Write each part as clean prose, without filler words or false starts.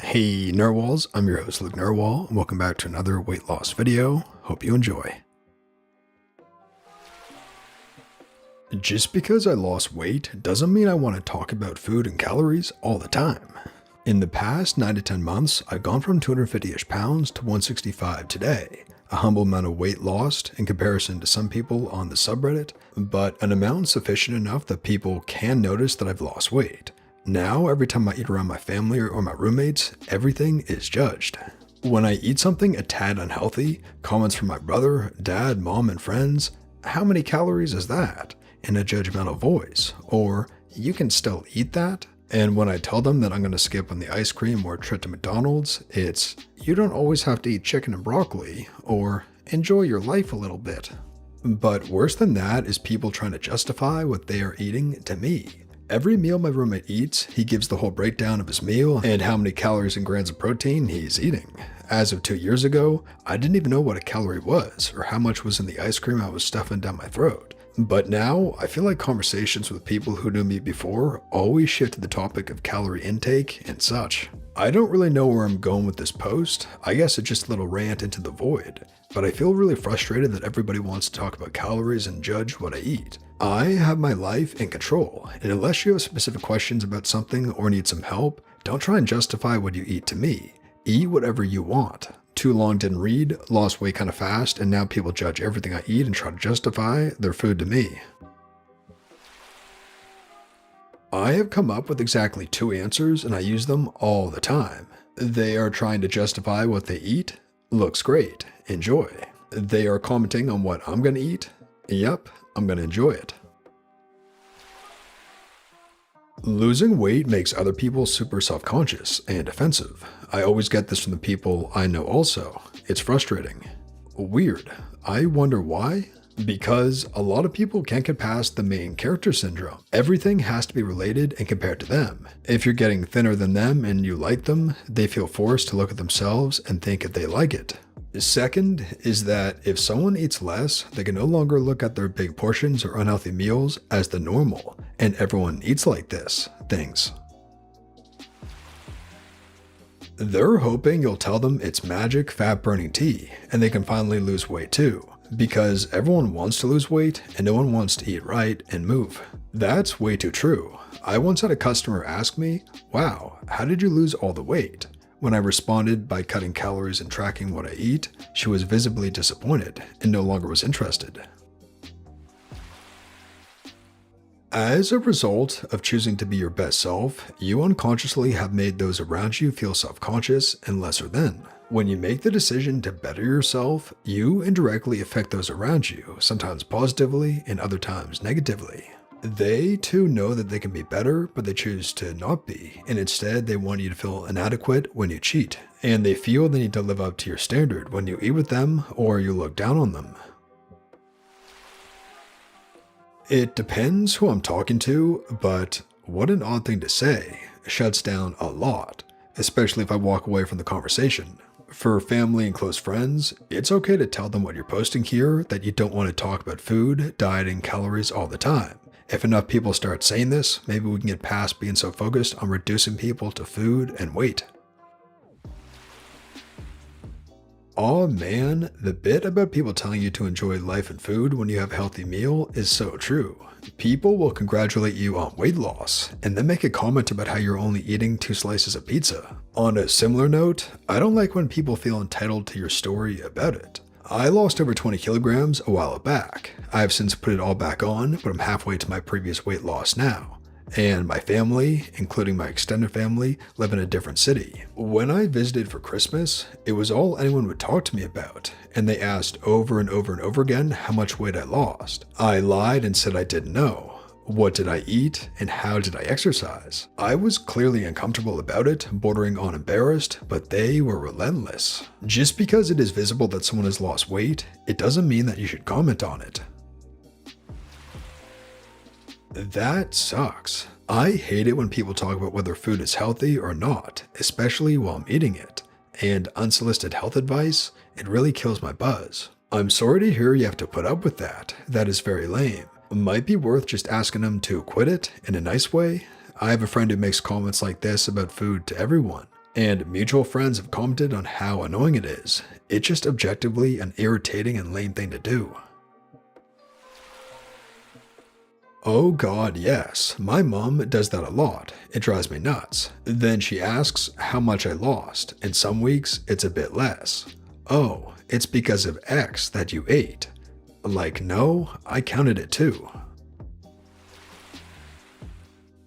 Hey Narwhals, I'm your host Luke Narwhal, and welcome back to another weight loss video. Hope you enjoy. Just because I lost weight doesn't mean I want to talk about food and calories all the time. In the past 9 to 10 months, I've gone from 250-ish pounds to 165 today. A humble amount of weight lost in comparison to some people on the subreddit, but an amount sufficient enough that people can notice that I've lost weight. Now, every time I eat around my family or my roommates, everything is judged. When I eat something a tad unhealthy, comments from my brother, dad, mom, and friends, "How many calories is that?" in a judgmental voice, or "You can still eat that?" And when I tell them that I'm going to skip on the ice cream or a trip to McDonald's, it's "You don't always have to eat chicken and broccoli," or "Enjoy your life a little bit." But worse than that is people trying to justify what they are eating to me. Every meal my roommate eats, he gives the whole breakdown of his meal and how many calories and grams of protein he's eating. As of 2 years ago, I didn't even know what a calorie was or how much was in the ice cream I was stuffing down my throat. But now, I feel like conversations with people who knew me before always shift to the topic of calorie intake and such. I don't really know where I'm going with this post. I guess it's just a little rant into the void. But I feel really frustrated that everybody wants to talk about calories and judge what I eat. I have my life in control, and unless you have specific questions about something or need some help, don't try and justify what you eat to me. Eat whatever you want. Too long didn't read, lost weight kind of fast, and now people judge everything I eat and try to justify their food to me. I have come up with exactly 2 answers, and I use them all the time. They are trying to justify what they eat. Looks great. Enjoy. They are commenting on what I'm gonna eat. Yep, I'm gonna enjoy it. Losing weight makes other people super self-conscious and defensive. I always get this from the people I know also. It's frustrating. Weird. I wonder why? Because a lot of people can't get past the main character syndrome. Everything has to be related and compared to them. If you're getting thinner than them and you like them, they feel forced to look at themselves and think if they like it. Second is that if someone eats less, they can no longer look at their big portions or unhealthy meals as the normal, and everyone eats like this, things. They're hoping you'll tell them it's magic fat-burning tea, and they can finally lose weight too, because everyone wants to lose weight and no one wants to eat right and move. That's way too true. I once had a customer ask me, "Wow, how did you lose all the weight?" When I responded by cutting calories and tracking what I eat, she was visibly disappointed and no longer was interested. As a result of choosing to be your best self, you unconsciously have made those around you feel self-conscious and lesser than. When you make the decision to better yourself, you indirectly affect those around you, sometimes positively and other times negatively. They too know that they can be better, but they choose to not be, and instead they want you to feel inadequate when you cheat, and they feel they need to live up to your standard when you eat with them or you look down on them. It depends who I'm talking to, but what an odd thing to say. Shuts down a lot, especially if I walk away from the conversation. For family and close friends, it's okay to tell them what you're posting here, that you don't want to talk about food, diet, and calories all the time. If enough people start saying this, maybe we can get past being so focused on reducing people to food and weight. Aw man, the bit about people telling you to enjoy life and food when you have a healthy meal is so true. People will congratulate you on weight loss, and then make a comment about how you're only eating 2 slices of pizza. On a similar note, I don't like when people feel entitled to your story about it. I lost over 20 kilograms a while back. I have since put it all back on, but I'm halfway to my previous weight loss now. And my family, including my extended family, live in a different city. When I visited for Christmas, it was all anyone would talk to me about, and they asked over and over and over again how much weight I lost. I lied and said I didn't know. What did I eat, and how did I exercise? I was clearly uncomfortable about it, bordering on embarrassed, but they were relentless. Just because it is visible that someone has lost weight, it doesn't mean that you should comment on it. That sucks. I hate it when people talk about whether food is healthy or not, especially while I'm eating it. And unsolicited health advice, it really kills my buzz. I'm sorry to hear you have to put up with that. That is very lame. Might be worth just asking them to quit it in a nice way. I have a friend who makes comments like this about food to everyone. And mutual friends have commented on how annoying it is. It's just objectively an irritating and lame thing to do. Oh god, yes. My mom does that a lot. It drives me nuts. Then she asks how much I lost, and some weeks it's a bit less. Oh, it's because of X that you ate. Like, no, I counted it too.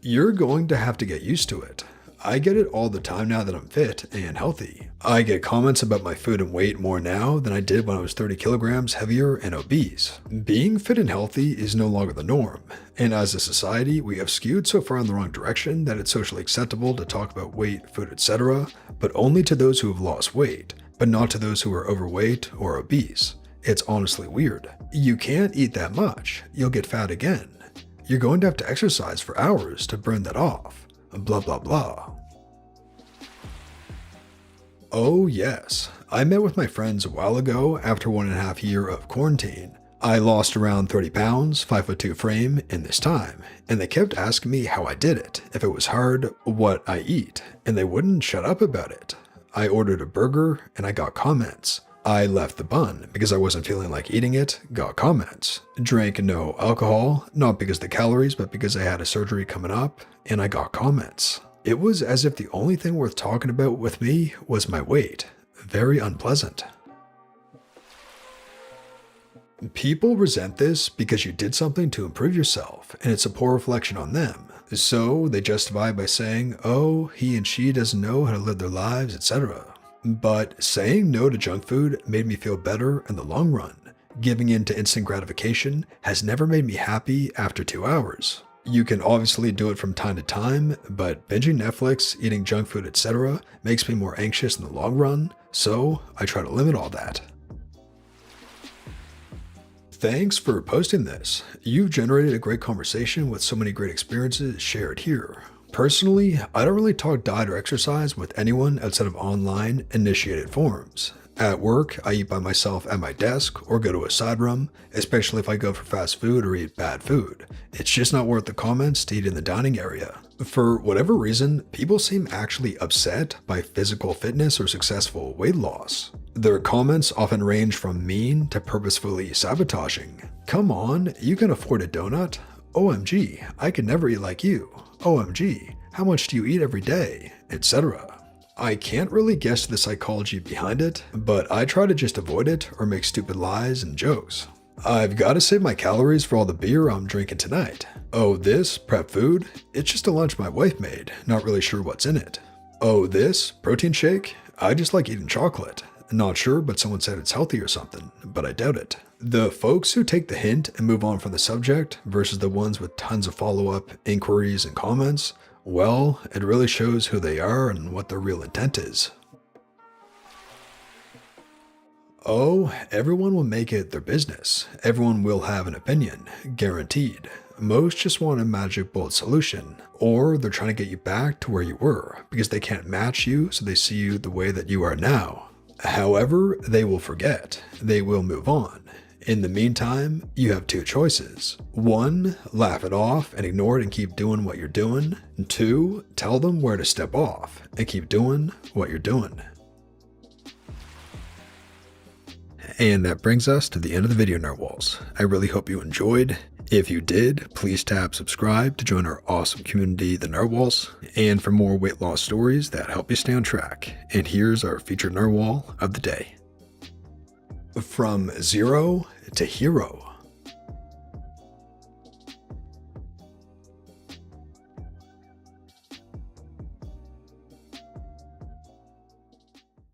You're going to have to get used to it. I get it all the time now that I'm fit and healthy. I get comments about my food and weight more now than I did when I was 30 kilograms heavier and obese. Being fit and healthy is no longer the norm, and as a society, we have skewed so far in the wrong direction that it's socially acceptable to talk about weight, food, etc., but only to those who have lost weight, but not to those who are overweight or obese. It's honestly weird. You can't eat that much. You'll get fat again. You're going to have to exercise for hours to burn that off. Blah blah blah. Oh yes, I met with my friends a while ago after 1.5 years of quarantine. I lost around 30 pounds, 5'2" frame in this time, and they kept asking me how I did it, if it was hard, what I eat, and they wouldn't shut up about it. I ordered a burger and I got comments. I left the bun because I wasn't feeling like eating it, got comments. Drank no alcohol, not because of the calories, but because I had a surgery coming up, and I got comments. It was as if the only thing worth talking about with me was my weight. Very unpleasant. People resent this because you did something to improve yourself, and it's a poor reflection on them. So they justify by saying, oh, he and she doesn't know how to live their lives, etc. But saying no to junk food made me feel better in the long run. Giving in to instant gratification has never made me happy after 2 hours. You can obviously do it from time to time, but binging Netflix, eating junk food, etc. makes me more anxious in the long run, so I try to limit all that. Thanks for posting this. You've generated a great conversation with so many great experiences shared here. Personally, I don't really talk diet or exercise with anyone outside of online initiated forums. At work, I eat by myself at my desk or go to a side room, especially if I go for fast food or eat bad food. It's just not worth the comments to eat in the dining area. For whatever reason, people seem actually upset by physical fitness or successful weight loss. Their comments often range from mean to purposefully sabotaging. Come on, you can afford a donut? OMG, I could never eat like you. OMG, how much do you eat every day? Etc. I can't really guess the psychology behind it, but I try to just avoid it or make stupid lies and jokes. I've got to save my calories for all the beer I'm drinking tonight. Oh, this prep food? It's just a lunch my wife made, not really sure what's in it. Oh, this protein shake? I just like eating chocolate. Not sure, but someone said it's healthy or something, but I doubt it. The folks who take the hint and move on from the subject versus the ones with tons of follow-up inquiries and comments, well, it really shows who they are and what their real intent is. Oh, everyone will make it their business. Everyone will have an opinion, guaranteed. Most just want a magic bullet solution, or they're trying to get you back to where you were because they can't match you, so they see you the way that you are now. However, they will forget. They will move on. In the meantime, you have 2 choices. 1, laugh it off and ignore it and keep doing what you're doing. 2, tell them where to step off and keep doing what you're doing. And that brings us to the end of the video, Narwhals. I really hope you enjoyed. If you did, please tap subscribe to join our awesome community, the Narwhals, and for more weight loss stories that help you stay on track. And here's our featured Narwhal of the day. From zero to hero.